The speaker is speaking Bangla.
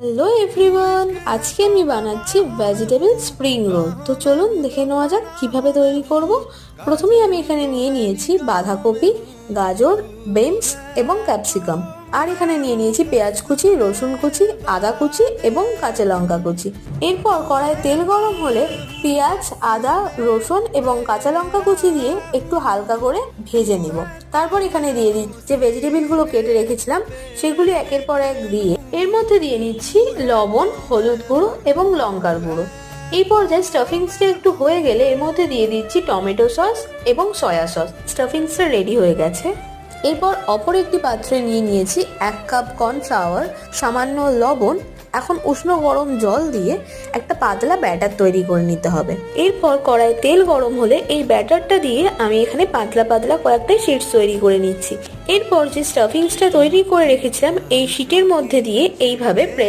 হ্যালো এভরিওয়ান, আজকে আমি বানাচ্ছি ভেজিটেবল স্প্রিং রোল। তো চলুন দেখে নেওয়া যাক কিভাবে তৈরি করব। প্রথমেই আমি এখানে নিয়ে নিয়েছি বাঁধাকপি, গাজর, বিনস এবং ক্যাপসিকাম। আর এখানে নিয়ে নিয়েছি পেঁয়াজ কুচি, রসুন কুচি, আদা কুচি এবং কাঁচা লঙ্কা কুচি। এরপর কড়াইয়ে তেল গরম হলে পেঁয়াজ, আদা, রসুন এবং কাঁচা লঙ্কা কুচি দিয়ে একটু হালকা করে ভেজে নিব। তারপর এখানে দিয়ে দিচ্ছি যে ভেজিটেবলগুলো কেটে রেখেছিলাম সেগুলি একের পর এক দিয়ে এর মধ্যে দিয়ে নিচ্ছি লবণ, হলুদ গুঁড়ো এবং লঙ্কার গুঁড়ো। এই পর্যায়ে স্টাফিংসটা একটু হয়ে গেলে এর মধ্যে দিয়ে দিচ্ছি টমেটো সস এবং সয়া সস। স্টাফিংসটা রেডি হয়ে গেছে। এরপর অপর একটি পাত্রে নিয়ে নিয়েছি 1 কাপ কর্নফ্লাওয়ার, সামান্য লবণ। এখন উষ্ণ গরম জল দিয়ে একটা পাতলা ব্যাটার তৈরি করে নিতে হবে। এরপর কড়াইয়ে তেল গরম হলে এই ব্যাটারটা দিয়ে আমি এখানে পাতলা পাতলা কয়েকটা শিটস তৈরি করে নিচ্ছি। এরপর যে স্টাফিংসটা তৈরি করে রেখেছিলাম এই শিটের মধ্যে দিয়ে এইভাবে প্রেস